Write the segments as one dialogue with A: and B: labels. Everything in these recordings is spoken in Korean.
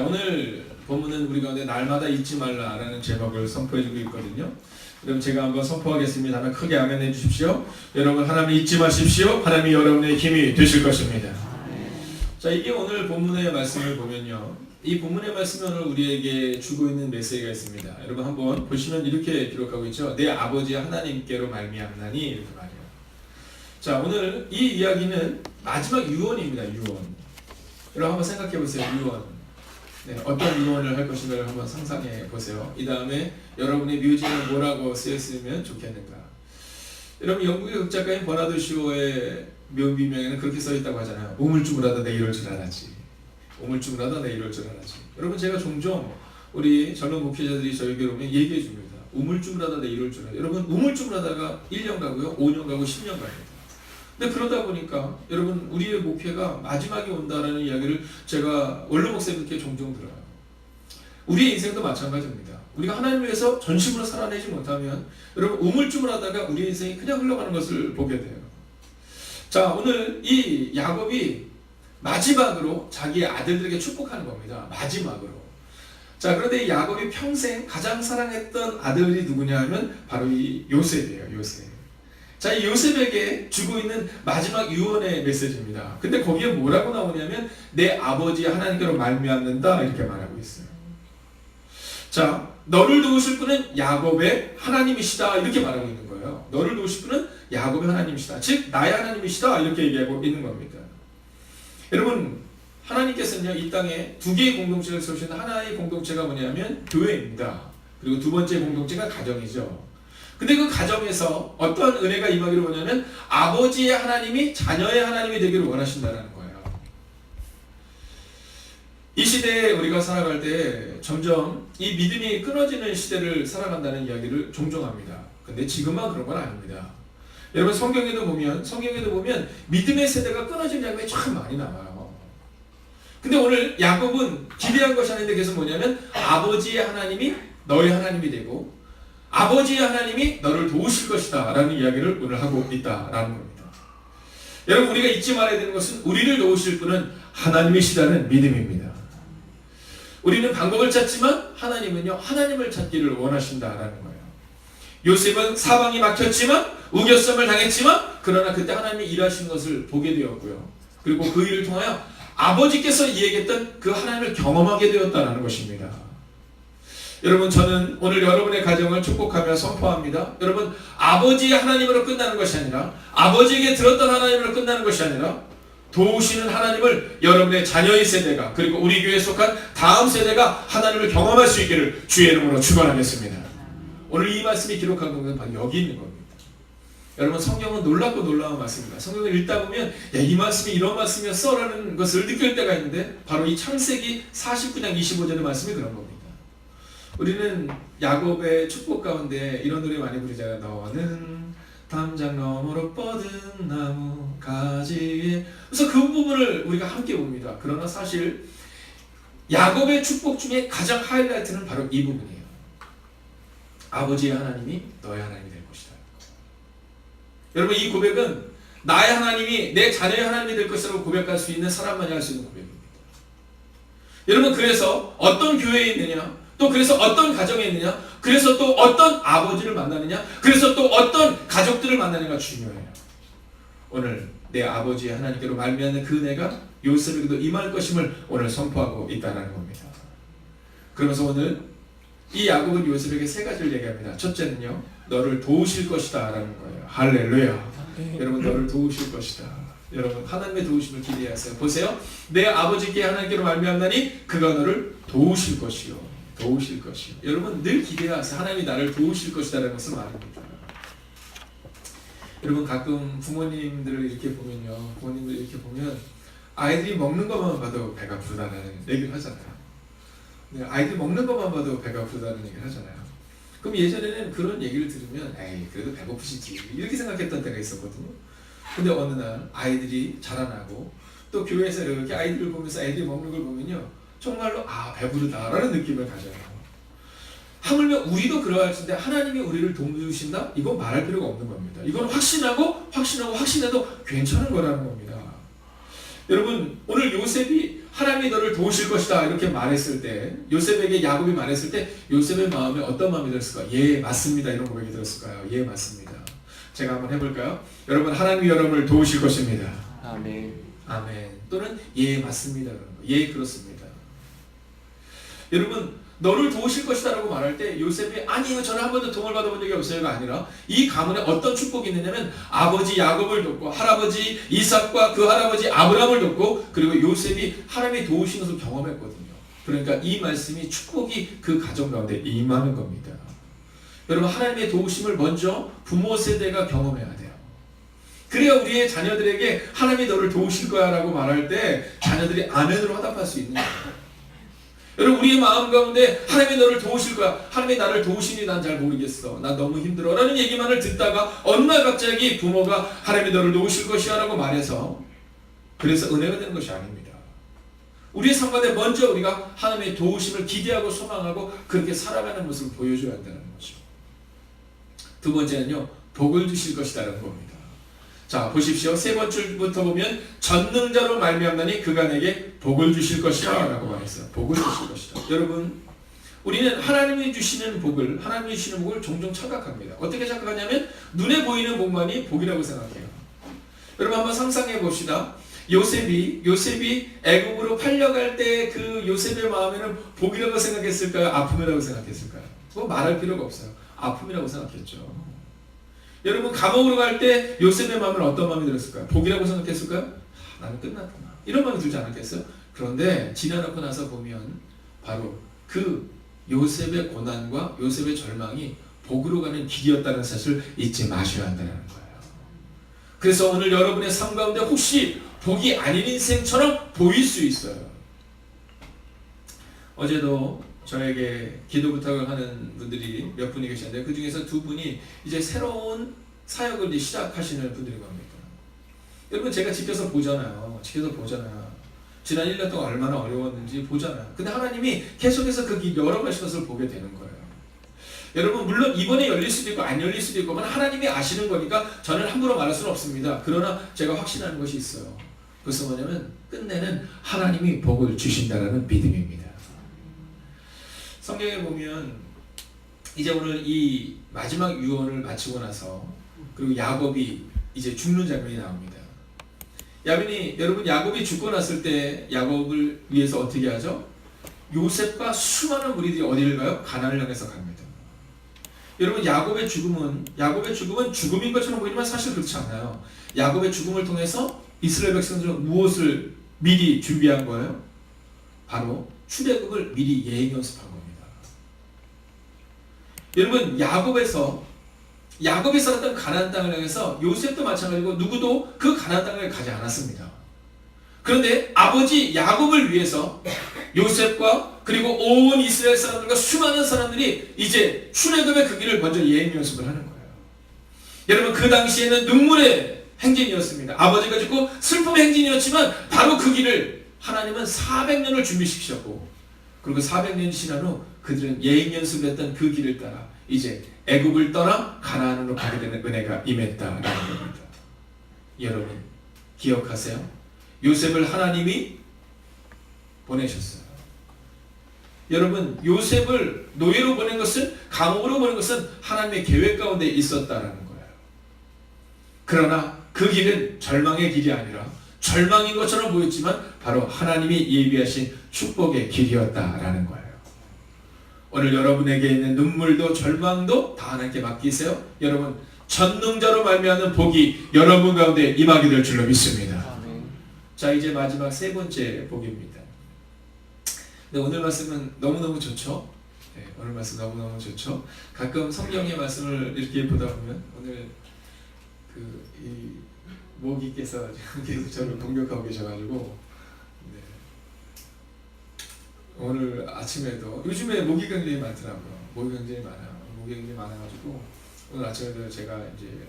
A: 자, 오늘 본문은 우리 가운데 날마다 잊지 말라라는 제목을 선포해주고 있거든요. 그럼 제가 한번 선포하겠습니다. 하면 크게 아멘 해주십시오. 여러분, 하나님 잊지 마십시오. 하나님이 여러분의 힘이 되실 것입니다. 자, 이게 오늘 본문의 말씀을 보면요, 이 본문의 말씀이 오늘 우리에게 주고 있는 메시지가 있습니다. 여러분 한번 보시면 이렇게 기록하고 있죠. 내 아버지 하나님께로 말미암나니, 이렇게 말해요. 자, 오늘 이 이야기는 마지막 유언입니다. 유언. 여러분 한번 생각해 보세요. 유언. 네, 어떤 유언을 할 것인가를 한번 상상해 보세요. 이 다음에 여러분의 뮤지는 뭐라고 쓰였으면 좋겠는가. 여러분, 영국의 극작가인 버나드 쇼의 묘비명에는 그렇게 써있다고 하잖아요. 우물쭈물하다 내 이럴 줄 알았지. 우물쭈물하다 내 이럴 줄 알았지. 여러분, 제가 종종 우리 젊은 목회자들이 저에게 오면 얘기해 줍니다. 우물쭈물하다 내 이럴 줄 알았지. 여러분, 우물쭈물하다가 1년 가고요, 5년 가고 10년 갑니다. 근데 그러다 보니까 여러분, 우리의 목회가 마지막이 온다라는 이야기를 제가 원로 목사님께 종종 들어요. 우리의 인생도 마찬가지입니다. 우리가 하나님을 위해서 전심으로 살아내지 못하면 여러분, 우물쭈물하다가 우리의 인생이 그냥 흘러가는 것을 보게 돼요. 자, 오늘 이 야곱이 마지막으로 자기의 아들들에게 축복하는 겁니다. 마지막으로. 자, 그런데 이 야곱이 평생 가장 사랑했던 아들이 누구냐 하면 바로 이 요셉이에요. 요셉. 자, 이 요셉에게 주고 있는 마지막 유언의 메시지입니다. 근데 거기에 뭐라고 나오냐면 내 아버지 하나님께로 말미암는다, 이렇게 말하고 있어요. 자, 너를 도우실 분은 야곱의 하나님이시다, 이렇게 말하고 있는 거예요. 너를 도우실 분은 야곱의 하나님이시다, 즉 나의 하나님이시다, 이렇게 얘기하고 있는 겁니다. 여러분, 하나님께서는요, 이 땅에 두 개의 공동체를 세우시는 하나의 공동체가 뭐냐면 교회입니다. 그리고 두 번째 공동체가 가정이죠. 근데 그 가정에서 어떠한 은혜가 임하기를 원하냐면 아버지의 하나님이 자녀의 하나님이 되기를 원하신다는 거예요. 이 시대에 우리가 살아갈 때 점점 이 믿음이 끊어지는 시대를 살아간다는 이야기를 종종 합니다. 근데 지금만 그런 건 아닙니다. 여러분, 성경에도 보면 믿음의 세대가 끊어지는 장면이 참 많이 나와요. 근데 오늘 야곱은 기대한 것이 아닌데 계속 뭐냐면 아버지의 하나님이 너의 하나님이 되고 아버지의 하나님이 너를 도우실 것이다 라는 이야기를 오늘 하고 있다라는 겁니다. 여러분, 우리가 잊지 말아야 되는 것은 우리를 도우실 분은 하나님이시다는 믿음입니다. 우리는 방법을 찾지만 하나님은요, 하나님을 찾기를 원하신다라는 거예요. 요셉은 사방이 막혔지만, 우겨쌈을 당했지만, 그러나 그때 하나님이 일하신 것을 보게 되었고요. 그리고 그 일을 통하여 아버지께서 이야기했던 그 하나님을 경험하게 되었다는 것입니다. 여러분, 저는 오늘 여러분의 가정을 축복하며 선포합니다. 여러분, 아버지의 하나님으로 끝나는 것이 아니라, 아버지에게 들었던 하나님으로 끝나는 것이 아니라, 도우시는 하나님을 여러분의 자녀의 세대가, 그리고 우리 교회에 속한 다음 세대가 하나님을 경험할 수 있기를 주의 이름으로 축원하겠습니다. 오늘 이 말씀이 기록한 것은 바로 여기 있는 겁니다. 여러분, 성경은 놀랍고 놀라운 말씀입니다. 성경을 읽다 보면 야, 이 말씀이 이런 말씀이었어 라는 것을 느낄 때가 있는데, 바로 이 창세기 49장 25절의 말씀이 그런 겁니다. 우리는 야곱의 축복 가운데 이런 노래 많이 부르잖아요. 너는 담장 너머로 뻗은 나무 가지에. 그래서 그 부분을 우리가 함께 봅니다. 그러나 사실 야곱의 축복 중에 가장 하이라이트는 바로 이 부분이에요. 아버지의 하나님이 너의 하나님이 될 것이다. 여러분, 이 고백은 나의 하나님이 내 자녀의 하나님이 될 것이라고 고백할 수 있는 사람만이 할 수 있는 고백입니다. 여러분, 그래서 어떤 교회에 있느냐, 또 그래서 어떤 가정에 있느냐, 그래서 또 어떤 아버지를 만나느냐, 그래서 또 어떤 가족들을 만나느냐가 중요해요. 오늘 내 아버지의 하나님께로 말미암는 그 은혜가 요셉에게도 임할 것임을 오늘 선포하고 있다는 겁니다. 그러면서 오늘 이 야곱은 요셉에게 세 가지를 얘기합니다. 첫째는요, 너를 도우실 것이다 라는 거예요. 할렐루야. 여러분, 너를 도우실 것이다. 여러분, 하나님의 도우심을 기대하세요. 보세요. 내 아버지께 하나님께로 말미암나니 그가 너를 도우실 것이요. 도우실 것이요. 여러분, 늘 기대하세요. 하나님이 나를 도우실 것이다라는 것을 말합니다. 여러분, 가끔 부모님들을 이렇게 보면 아이들이 먹는 것만 봐도 배가 부르다는 얘기를 하잖아요. 네, 아이들이 먹는 것만 봐도 배가 부르다는 얘기를 하잖아요. 그럼 예전에는 그런 얘기를 들으면 에이, 그래도 배고프시지 이렇게 생각했던 때가 있었거든요. 근데 어느 날 아이들이 자라나고 또 교회에서 이렇게 아이들을 보면서 애들이 먹는 걸 보면요, 정말로 배부르다라는 느낌을 가져요. 하물며 우리도 그러할 텐데 하나님이 우리를 도우신다? 이건 말할 필요가 없는 겁니다. 이건 확신해도 괜찮은 거라는 겁니다. 여러분, 오늘 요셉이 하나님이 너를 도우실 것이다 이렇게 말했을 때, 요셉에게 야곱이 말했을 때 요셉의 마음에 어떤 마음이 들었을까? 예 맞습니다 이런 고백이 들었을까요? 예 맞습니다. 제가 한번 해볼까요? 여러분, 하나님이 여러분을 도우실 것입니다.
B: 아멘.
A: 아멘. 또는 예 맞습니다. 예 그렇습니다. 여러분, 너를 도우실 것이다 라고 말할 때 요셉이 아니요 저는 한 번도 도움을 받아본 적이 없어요가 아니라 이 가문에 어떤 축복이 있느냐면 아버지 야곱을 돕고 할아버지 이삭과 그 할아버지 아브라함을 돕고 그리고 요셉이 하나님이 도우시는 것을 경험했거든요. 그러니까 이 말씀이 축복이 그 가정 가운데 임하는 겁니다. 여러분, 하나님의 도우심을 먼저 부모 세대가 경험해야 돼요. 그래야 우리의 자녀들에게 하나님이 너를 도우실 거야 라고 말할 때 자녀들이 아멘으로 화답할 수 있는 거예요. 여러분, 우리의 마음 가운데 하나님이 너를 도우실 거야, 하나님이 나를 도우시니 난 잘 모르겠어, 난 너무 힘들어 라는 얘기만을 듣다가 어느 날 갑자기 부모가 하나님이 너를 도우실 것이야 라고 말해서 그래서 은혜가 되는 것이 아닙니다. 우리의 삶 가운데 먼저 우리가 하나님의 도우심을 기대하고 소망하고 그렇게 살아가는 모습을 보여줘야 한다는 거죠. 두 번째는요, 복을 주실 것이라는 겁니다. 자, 보십시오. 세 번째 줄부터 보면 전능자로 말미암나니 그가 내게 복을 주실 것이다 라고 말했어요. 복을 주실 것이다. 여러분, 우리는 하나님이 주시는 복을 종종 착각합니다. 어떻게 착각하냐면 눈에 보이는 복만이 복이라고 생각해요. 여러분, 한번 상상해 봅시다. 요셉이 애굽으로 팔려갈 때 그 요셉의 마음에는 복이라고 생각했을까요? 아픔이라고 생각했을까요? 그거 말할 필요가 없어요. 아픔이라고 생각했죠. 여러분, 감옥으로 갈 때 요셉의 마음은 어떤 마음이 들었을까요? 복이라고 생각했을까요? 나는 끝났구나 이런 마음이 들지 않았겠어요? 그런데 지나놓고 나서 보면 바로 그 요셉의 고난과 요셉의 절망이 복으로 가는 길이었다는 사실을 잊지 마셔야 한다는 거예요. 그래서 오늘 여러분의 삶 가운데 혹시 복이 아닌 인생처럼 보일 수 있어요. 어제도 저에게 기도 부탁을 하는 분들이 몇 분이 계셨는데 그 중에서 두 분이 이제 새로운 사역을 이제 시작하시는 분들인 겁니다. 여러분, 제가 지켜서 보잖아요. 지난 1년 동안 얼마나 어려웠는지 보잖아요. 근데 하나님이 계속해서 그 여러 가지 것을 보게 되는 거예요. 여러분, 물론 이번에 열릴 수도 있고 안 열릴 수도 있고 하나님이 아시는 거니까 저는 함부로 말할 수는 없습니다. 그러나 제가 확신하는 것이 있어요. 그것은 뭐냐면 끝내는 하나님이 복을 주신다는 믿음입니다. 성경에 보면 이제 오늘 이 마지막 유언을 마치고 나서 그리고 야곱이 이제 죽는 장면이 나옵니다. 여러분, 야곱이 죽고 났을 때 야곱을 위해서 어떻게 하죠? 요셉과 수많은 무리들이 어디를 가요? 가나안을 향해서 갑니다. 여러분, 야곱의 죽음은 죽음인 것처럼 보이지만 사실 그렇지 않아요. 야곱의 죽음을 통해서 이스라엘 백성들은 무엇을 미리 준비한 거예요? 바로 출애굽을 미리 예행 연습한 겁니다. 여러분, 야곱이 살았던 가나안 땅을 향해서 요셉도 마찬가지고 누구도 그 가나안 땅을 가지 않았습니다. 그런데 아버지 야곱을 위해서 요셉과 그리고 온 이스라엘 사람들과 수많은 사람들이 이제 출애굽의 그 길을 먼저 예행 연습을 하는 거예요. 여러분, 그 당시에는 눈물의 행진이었습니다. 아버지가 죽고 슬픔의 행진이었지만 바로 그 길을 하나님은 400년을 준비시키셨고 그리고 400년이 지난 후 그들은 예행 연습을 했던 그 길을 따라 이제 애굽을 떠나 가나안으로 가게 되는 은혜가 임했다라는 겁니다. 여러분, 기억하세요. 요셉을 하나님이 보내셨어요. 여러분, 요셉을 노예로 보낸 것은, 감옥으로 보낸 것은 하나님의 계획 가운데 있었다라는 거예요. 그러나 그 길은 절망의 길이 아니라 절망인 것처럼 보였지만 바로 하나님이 예비하신 축복의 길이었다라는 거예요. 오늘 여러분에게 있는 눈물도 절망도 다 하나님께 맡기세요. 여러분, 전능자로 말미암는 복이 여러분 가운데 임하게 될 줄로 믿습니다.
B: 아멘.
A: 자, 이제 마지막 세 번째 복입니다. 근데 오늘 말씀은 너무너무 좋죠? 네, 오늘 말씀 너무너무 좋죠? 가끔 성경의 말씀을 이렇게 보다 보면 오늘 이 모기께서 계속 저를 공격하고 계셔가지고 오늘 아침에도 요즘에 모기 굉장히 많더라고요. 모기 굉장히 많아가지고 오늘 아침에도 제가 이제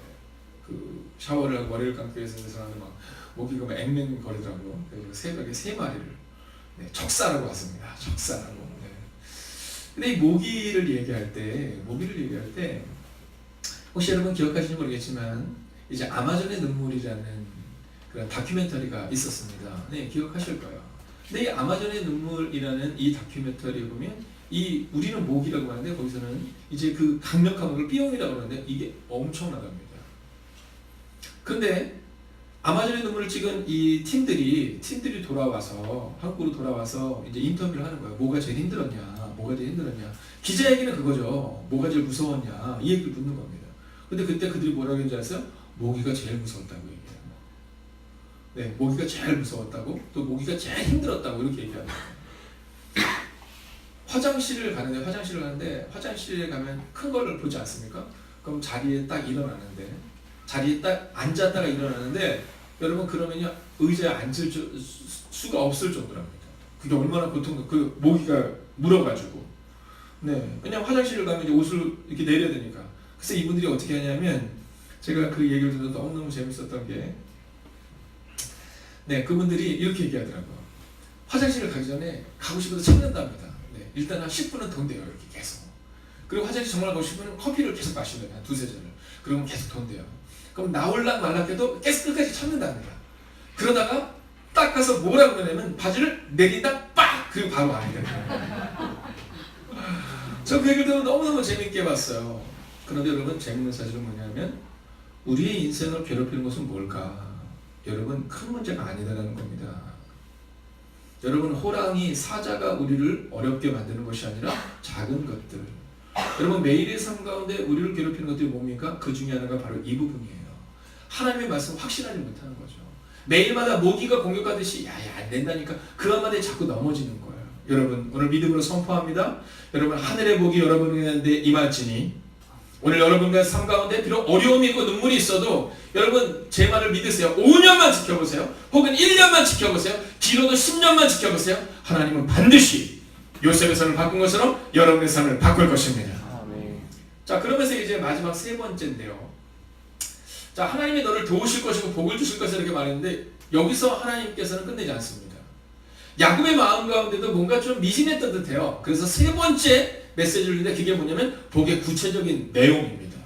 A: 그 샤워를 하고 머리를 감기 위해서 막 모기가 막 앵앵거리더라고요. 그래서 새벽에 3마리를 척사라고 왔습니다. 척사라고. 네. 근데 이 모기를 얘기할 때 혹시 여러분 기억하시는지 모르겠지만 이제 아마존의 눈물이라는 그런 다큐멘터리가 있었습니다. 네, 기억하실 거예요. 근데 이 아마존의 눈물이라는 이 다큐멘터리에 보면 이 우리는 목이라고 하는데 거기서는 이제 그 강력한 목을 삐용이라고 하는데 이게 엄청나답니다. 근데 아마존의 눈물을 찍은 이 팀들이 돌아와서 한국으로 돌아와서 이제 인터뷰를 하는 거예요. 뭐가 제일 힘들었냐, 뭐가 제일 힘들었냐. 기자 얘기는 그거죠. 뭐가 제일 무서웠냐 이 얘기를 묻는 겁니다. 근데 그때 그들이 뭐라고 했는지 아세요? 모기가 제일 무서웠다고 얘기해요. 네, 모기가 제일 무서웠다고, 또 모기가 제일 힘들었다고 이렇게 얘기합니다. 화장실을 가는데 화장실에 가면 큰 거를 보지 않습니까? 그럼 자리에 딱 일어나는데 자리에 딱 앉았다가 일어나는데 여러분 그러면요 의자에 앉을 수가 없을 정도랍니다. 그게 얼마나 고통도 그 모기가 물어가지고 네 그냥 화장실을 가면 이제 옷을 이렇게 내려야 되니까 그래서 이분들이 어떻게 하냐면 제가 그 얘기를 들어서 너무너무 재밌었던 게 네 그분들이 이렇게 얘기하더라고요. 화장실을 가기 전에 가고 싶어서 참는답니다. 네, 일단 한 10분은 돈대요 이렇게 계속. 그리고 화장실 정말 가고 싶으면 커피를 계속 마시면 한 두세 잔을. 그러면 계속 돈대요. 그럼 나올락 말락 해도 계속 끝까지 참는답니다. 그러다가 딱 가서 뭐라고 그러냐면 바지를 내린다 빡! 그리고 바로 안 해요. 저 그 얘기를 들으면 너무너무 재밌게 봤어요. 그런데 여러분 재밌는 사실은 뭐냐면 우리의 인생을 괴롭히는 것은 뭘까? 여러분 큰 문제가 아니다라는 겁니다. 여러분 호랑이, 사자가 우리를 어렵게 만드는 것이 아니라 작은 것들. 여러분 매일의 삶 가운데 우리를 괴롭히는 것들이 뭡니까? 그 중에 하나가 바로 이 부분이에요. 하나님의 말씀 확신하지 못하는 거죠. 매일마다 모기가 공격하듯이 야야 안 된다니까 그 한마디에 자꾸 넘어지는 거예요. 여러분 오늘 믿음으로 선포합니다. 여러분 하늘의 복이 여러분에게 임할지니 오늘 여러분과 삶 가운데 비록 어려움이 있고 눈물이 있어도 여러분 제 말을 믿으세요. 5년만 지켜보세요. 혹은 1년만 지켜보세요. 길어도 10년만 지켜보세요. 하나님은 반드시 요셉의 삶을 바꾼 것처럼 여러분의 삶을 바꿀 것입니다. 자 그러면서 이제 마지막 세 번째인데요. 자 하나님이 너를 도우실 것이고 복을 주실 것이다 이렇게 말했는데 여기서 하나님께서는 끝내지 않습니다. 야곱의 마음 가운데도 뭔가 좀 미진했던 듯해요. 그래서 세 번째 메시지를 주는데 그게 뭐냐면 복의 구체적인 내용입니다.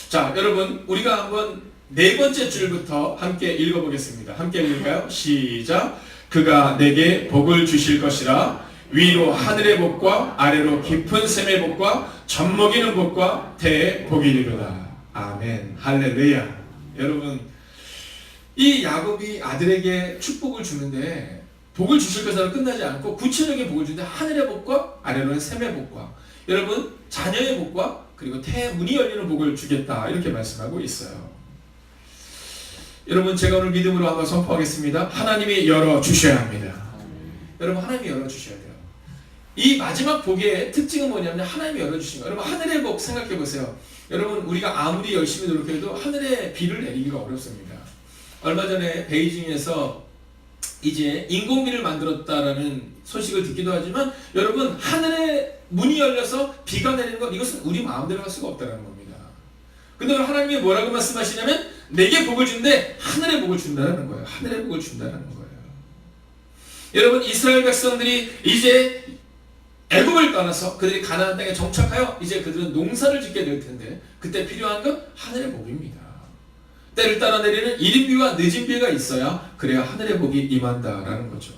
A: 자 여러분 우리가 한번 네 번째 줄부터 함께 읽어보겠습니다. 함께 읽을까요? 시작. 그가 내게 복을 주실 것이라 위로 하늘의 복과 아래로 깊은 샘의 복과 젖먹이는 복과 태의 복이 이르리로다. 아멘 할렐루야. 여러분 이 야곱이 아들에게 축복을 주는데 복을 주실 것으로 끝나지 않고 구체적인 복을 주는데 하늘의 복과 아래로는 샘의 복과 여러분 자녀의 복과 그리고 태의 문이 열리는 복을 주겠다 이렇게 말씀하고 있어요. 여러분 제가 오늘 믿음으로 한번 선포하겠습니다. 하나님이 열어주셔야 합니다. 여러분 하나님이 열어주셔야 돼요. 이 마지막 복의 특징은 뭐냐면 하나님이 열어주신 거예요. 여러분 하늘의 복 생각해보세요. 여러분 우리가 아무리 열심히 노력해도 하늘에 비를 내리기가 어렵습니다. 얼마 전에 베이징에서 이제 인공비를 만들었다라는 소식을 듣기도 하지만 여러분 하늘에 문이 열려서 비가 내리는 것 이것은 우리 마음대로 할 수가 없다는 겁니다. 근데 하나님이 뭐라고 말씀하시냐면 내게 복을 주는데 하늘의 복을 준다는 거예요. 하늘의 복을 준다는 거예요. 여러분 이스라엘 백성들이 이제 애굽을 떠나서 그들이 가나안 땅에 정착하여 이제 그들은 농사를 짓게 될 텐데 그때 필요한 건 하늘의 복입니다. 때를 따라 내리는 이른 비와 늦은 비가 있어야 그래야 하늘의 복이 임한다라는 거죠.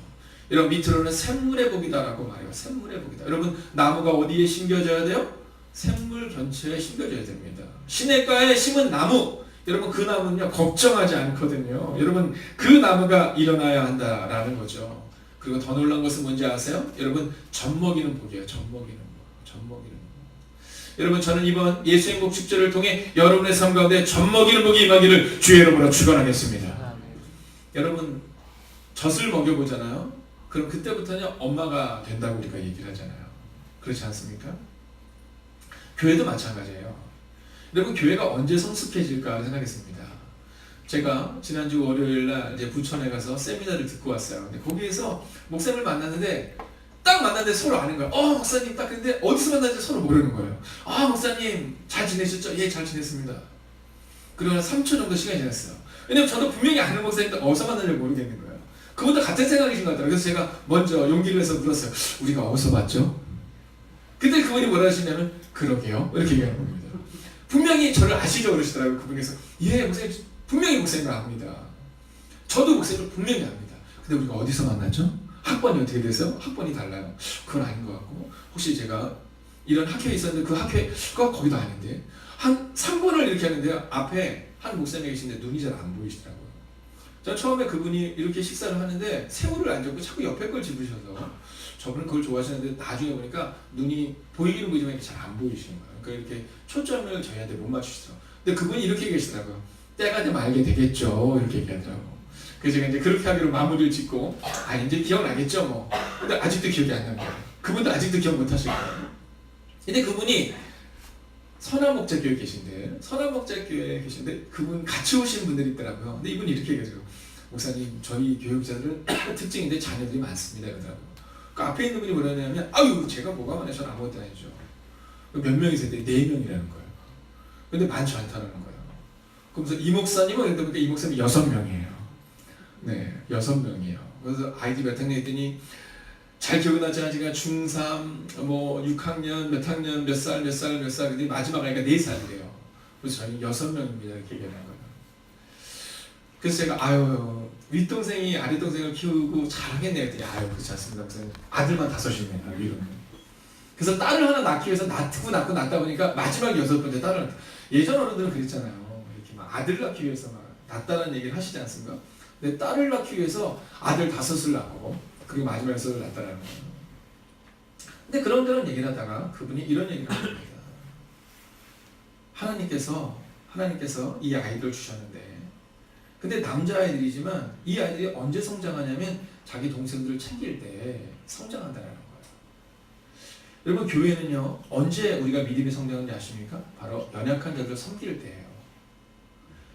A: 여러분 밑으로는 샘물의 복이다라고 말해요. 샘물의 복이다. 여러분 나무가 어디에 심겨져야 돼요? 샘물 근처에 심겨져야 됩니다. 시냇가에 심은 나무 여러분 그 나무는요 걱정하지 않거든요. 여러분 그 나무가 일어나야 한다라는 거죠. 그리고 더 놀라운 것은 뭔지 아세요? 여러분 젖먹이는 복이에요. 젖먹이는 복. 젖먹이는 복. 여러분 저는 이번 예수의 복 축제를 통해 여러분의 삶 가운데 젖먹이는 복이 임하기를 주의 이름으로 축원하겠습니다. 여러분 젖을 먹여보잖아요. 그럼 그때부터는 엄마가 된다고 우리가 얘기를 하잖아요. 그렇지 않습니까? 교회도 마찬가지예요. 여러분 교회가 언제 성숙해질까 생각했습니다. 제가 지난주 월요일날 이제 부천에 가서 세미나를 듣고 왔어요. 근데 거기에서 목사님을 만났는데 딱 만났는데 서로 아는 거예요. 목사님 딱 근데 어디서 만났는지 서로 모르는 거예요. 목사님 잘 지내셨죠? 예, 잘 지냈습니다. 그리고 한 3초 정도 시간이 지났어요. 왜냐면 저도 분명히 아는 목사님인데 어디서 만날지 모르겠는 거예요. 그분도 같은 생각이신 것 같아요. 그래서 제가 먼저 용기를 내서 물었어요. 우리가 어디서 봤죠? 근데 그분이 뭐라 하시냐면 그러게요. 이렇게 얘기하는 겁니다. 분명히 저를 아시죠? 그러시더라고요. 그분께서 예, 목사님 분명히 목사님을 압니다. 저도 목사님을 분명히 압니다. 근데 우리가 어디서 만났죠? 학번이 어떻게 되세요? 학번이 달라요. 그건 아닌 것 같고, 혹시 제가 이런 학회에 있었는데 그 학회가 거기도 아닌데, 한 3번을 이렇게 하는데요. 앞에 한 목사님이 계신데 눈이 잘 안 보이시더라고요. 전 처음에 그분이 이렇게 식사를 하는데 새우를 안 잡고 자꾸 옆에 걸 집으셔서 저분은 그걸 좋아하시는데 나중에 보니까 눈이 보이기는 보이지만 잘 안 보이시는 거예요. 그러니까 이렇게 초점을 저희한테 못 맞추시죠. 근데 그분이 이렇게 계시더라고요. 때가 되면 알게 되겠죠. 이렇게 얘기하더라고요. 그래서 제가 이제 그렇게 하기로 마무리를 짓고, 이제 기억나겠죠 뭐. 근데 아직도 기억이 안 납니다. 그분도 아직도 기억 못 하실 거예요. 근데 그분이 선화목자교회에 계신데, 선화목자교회에 계신데 그분 같이 오신 분들이 있더라고요. 근데 이분이 이렇게 얘기하죠. 목사님, 저희 교육자들은 특징인데 자녀들이 많습니다. 이러더라고요. 그 앞에 있는 분이 뭐라냐면, 아유, 제가 뭐가 많아요. 저는 아무것도 아니죠. 몇 명이세요? 4명이라는 거예요. 근데 많지 않다는 거예요. 그러면서 이 목사님은, 그러니까 이 목사님이 6명이에요. 네, 6명이에요. 그래서 아이디 몇 학년 했더니, 잘 기억나지 않지만 중3, 뭐 6학년, 몇 학년, 몇 살, 근데 마지막 아이가 4살이래요. 그래서 저희 6명입니다. 이렇게 얘기하는 거예요. 그래서 제가, 윗동생이 아랫동생을 키우고 잘하겠네 했더니, 그렇지 않습니다. 목사님. 아들만 5이네요. 위로는. 그래서 딸을 하나 낳기 위해서 낳다 보니까 마지막 6번째 딸을, 예전 어른들은 그랬잖아요. 이렇게 막 아들 낳기 위해서 막 낳다는 얘기를 하시지 않습니까? 근데 딸을 낳기 위해서 아들 5을 낳고, 그리고 마지막 6을 낳았다는 거예요. 근데 그런저런 얘기를 하다가 그분이 이런 얘기를 합니다. 하나님께서 이 아이들을 주셨는데, 근데 남자아이들이지만 이 아이들이 언제 성장하냐면 자기 동생들을 챙길 때 성장한다는 거예요. 여러분, 교회는요, 언제 우리가 믿음이 성장하는지 아십니까? 바로 연약한 자들을 섬길 때예요.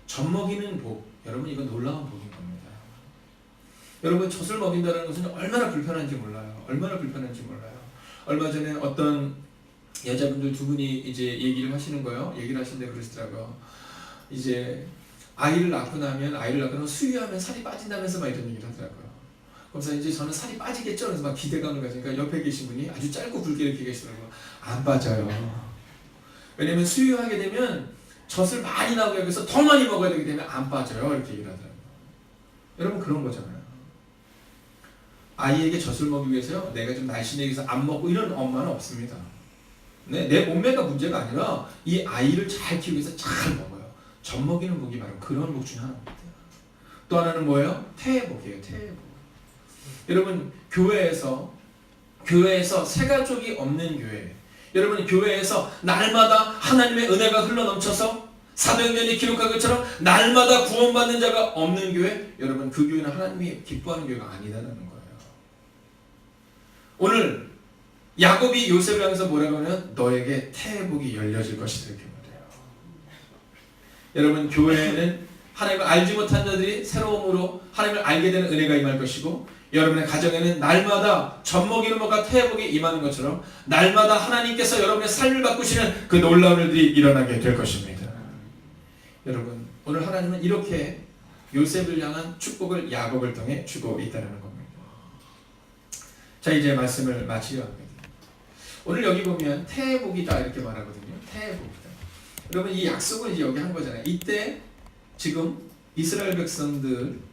A: 젖먹이는 복, 여러분, 이건 놀라운 복인 겁니다. 여러분, 젖을 먹인다는 것은 얼마나 불편한지 몰라요. 얼마 전에 어떤 여자분들 2분이 이제 얘기를 하시는 거예요. 얘기를 하시는데 그러시더라고요. 이제 아이를 낳고 나면 수유하면 살이 빠진다면서 막 이런 얘기를 하더라고요. 그래서 이제 저는 살이 빠지겠죠? 그래서 막 기대감을 가지니까 옆에 계신 분이 아주 짧고 굵게 이렇게 계시더라고요. 안 빠져요. 왜냐면 수유하게 되면 젖을 많이 나오게 하기 위해서 더 많이 먹어야 되기 때문에 안 빠져요. 이렇게 얘기를 하더라고요. 여러분, 그런 거잖아요. 아이에게 젖을 먹이기 위해서요, 내가 좀 날씬하게 해서 안 먹고 이런 엄마는 없습니다. 네, 내 몸매가 문제가 아니라 이 아이를 잘 키우기 위해서 잘 먹어요. 젖 먹이는 복이 바로 그런 복 중 하나입니다. 또 하나는 뭐예요? 태복이에요. 태복. 여러분, 교회에서 새가족이 없는 교회, 여러분, 교회에서 날마다 하나님의 은혜가 흘러넘쳐서 사도행전이 기록한 것처럼 날마다 구원받는 자가 없는 교회, 여러분, 그 교회는 하나님이 기뻐하는 교회가 아니다라는 거예요. 오늘 야곱이 요셉을 향해서 뭐라고 하면 너에게 태복이 열려질 것이다 이렇게 말해요. 여러분, 교회에는 하나님을 알지 못한 자들이 새로움으로 하나님을 알게 되는 은혜가 임할 것이고, 여러분의 가정에는 날마다 젖먹이는 것과 태복이 임하는 것처럼 날마다 하나님께서 여러분의 삶을 바꾸시는 그 놀라운 일들이 일어나게 될 것입니다. 여러분, 오늘 하나님은 이렇게 요셉을 향한 축복을 야곱을 통해 주고 있다는 겁니다. 자, 이제 말씀을 마치려 합니다. 오늘 여기 보면 태복이다 이렇게 말하거든요. 태복이다. 여러분, 이 약속은 이제 여기 한 거잖아요. 이때 지금 이스라엘 백성들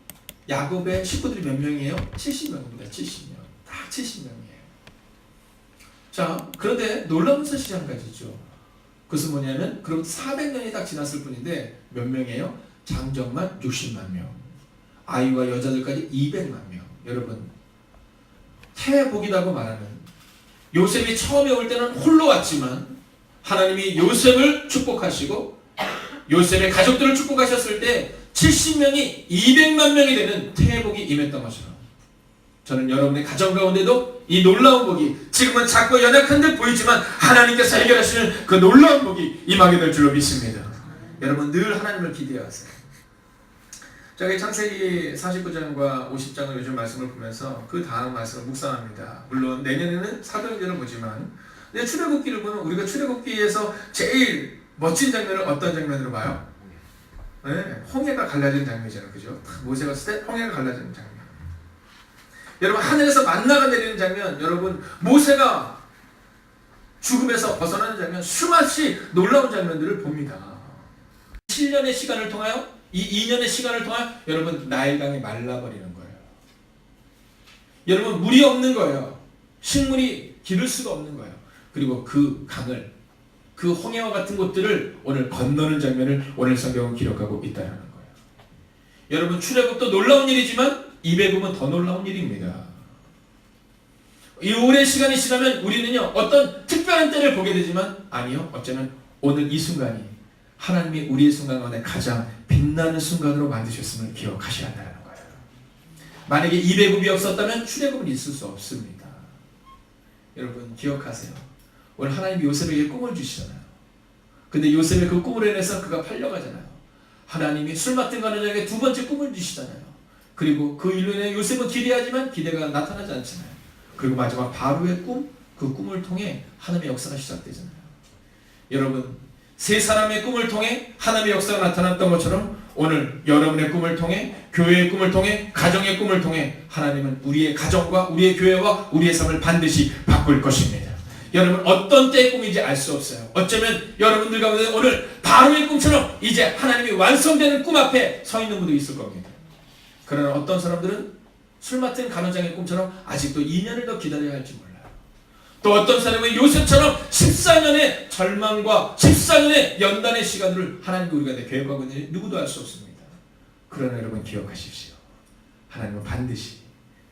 A: 야곱의 식구들이 몇 명이에요? 70명입니다. 70명. 딱 70명이에요. 자, 그런데 놀라운 사실이 한 가지죠. 그것은 뭐냐면, 그럼 400년이 딱 지났을 뿐인데 몇 명이에요? 장정만 60만 명, 아이와 여자들까지 200만 명. 여러분, 태복이라고 말하는, 요셉이 처음에 올 때는 홀로 왔지만 하나님이 요셉을 축복하시고 요셉의 가족들을 축복하셨을 때 70명이 200만 명이 되는 태복이 임했던 것처럼, 저는 여러분의 가정 가운데도 이 놀라운 복이, 지금은 작고 연약한 듯 보이지만 하나님께서 해결하시는 그 놀라운 복이 임하게 될 줄로 믿습니다. 여러분, 늘 하나님을 기대하세요. 자, 창세기 49장과 50장을 요즘 말씀을 보면서 그 다음 말씀을 묵상합니다. 물론 내년에는 사도행전을 보지만, 근데 출애굽기를 보면 우리가 출애굽기에서 제일 멋진 장면을 어떤 장면으로 봐요? 네, 홍해가 갈라지는 장면이잖아요. 그죠? 모세가 왔을 때 홍해가 갈라지는 장면. 여러분, 하늘에서 만나가 내리는 장면, 여러분, 모세가 죽음에서 벗어나는 장면, 수많이 놀라운 장면들을 봅니다. 7년의 시간을 통하여, 이 2년의 시간을 통하여 여러분, 나일강이 말라버리는 거예요. 여러분 물이 없는 거예요. 식물이 기를 수가 없는 거예요. 그리고 그 강을, 그 홍해와 같은 곳들을 오늘 건너는 장면을 오늘 성경은 기록하고 있다는 거예요. 여러분 출애굽도 놀라운 일이지만 이배금은 더 놀라운 일입니다. 이 오랜 시간이 지나면 우리는요 어떤 특별한 때를 보게 되지만 아니요, 어쩌면 오늘 이 순간이 하나님이 우리의 순간 가운데 가장 빛나는 순간으로 만드셨음을 기억하셔야 한다는 거예요. 만약에 이 배급이 없었다면 출애굽은 있을 수 없습니다. 여러분 기억하세요. 오늘 하나님이 요셉에게 꿈을 주시잖아요. 근데 요셉의 그 꿈으로 인해서 그가 팔려가잖아요. 하나님이 술 맡은 가느냐에게 두 번째 꿈을 주시잖아요. 그리고 그 일로 인해 요셉은 기대하지만 기대가 나타나지 않잖아요. 그리고 마지막 바로의 꿈, 그 꿈을 통해 하나님의 역사가 시작되잖아요. 여러분 세 사람의 꿈을 통해 하나님의 역사가 나타났던 것처럼 오늘 여러분의 꿈을 통해, 교회의 꿈을 통해, 가정의 꿈을 통해 하나님은 우리의 가정과 우리의 교회와 우리의 삶을 반드시 바꿀 것입니다. 여러분 어떤 때의 꿈인지 알 수 없어요. 어쩌면 여러분들 가운데 오늘 바로의 꿈처럼 이제 하나님이 완성되는 꿈 앞에 서 있는 분도 있을 겁니다. 그러나 어떤 사람들은 술 맡은 간호장의 꿈처럼 아직도 2년을 더 기다려야 할지 몰라요. 또 어떤 사람은 요셉처럼 14년의 절망과 14년의 연단의 시간을 하나님과 우리가 계획하고 있는지 누구도 알 수 없습니다. 그러나 여러분 기억하십시오. 하나님은 반드시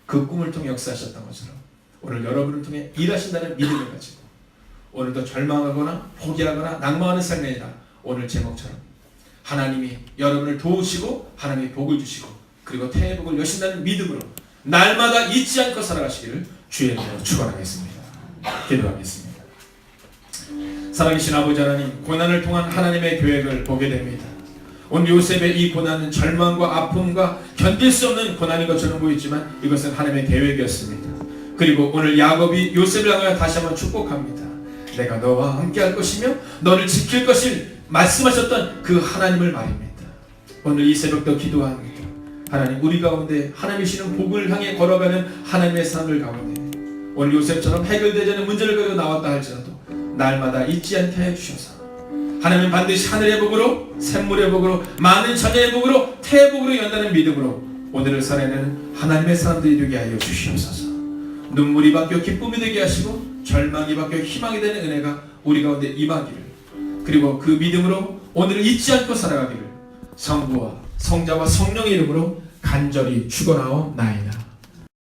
A: 그 꿈을 통해 역사하셨던 것처럼 오늘 여러분을 통해 일하신다는 믿음을 가지고 오늘도 절망하거나 포기하거나 낭망하는 삶이 아니라 오늘 제목처럼 하나님이 여러분을 도우시고 하나님이 복을 주시고 그리고 태의 복을 여신다는 믿음으로 날마다 잊지 않고 살아가시기를 주의 이름으로 축원하겠습니다. 기도하겠습니다. 살아계신 아버지 하나님, 고난을 통한 하나님의 계획을 보게 됩니다. 오늘 요셉의 이 고난은 절망과 아픔과 견딜 수 없는 고난인 것처럼 보이지만 이것은 하나님의 계획이었습니다. 그리고 오늘 야곱이 요셉을 향하여 다시 한번 축복합니다. 내가 너와 함께 할 것이며 너를 지킬 것을 말씀하셨던 그 하나님을 말입니다. 오늘 이 새벽도 기도합니다. 하나님 우리 가운데 하나님이시는 복을 향해 걸어가는 하나님의 삶을 가운데 오늘 요셉처럼 해결되지 않는 문제를 가지고 나왔다 할지라도 날마다 잊지 않게 해주셔서 하나님은 반드시 하늘의 복으로 샘물의 복으로 많은 자녀의 복으로 태의 복으로 연다는 믿음으로 오늘을 살아내는 하나님의 사람들이 되게 하여 주시옵소서. 눈물이 바뀌어 기쁨이 되게 하시고 절망이 바뀌어 희망이 되는 은혜가 우리 가운데 임하기를 그리고 그 믿음으로 오늘을 잊지 않고 살아가기를 성부와 성자와 성령의 이름으로 간절히 축원하옵나이다.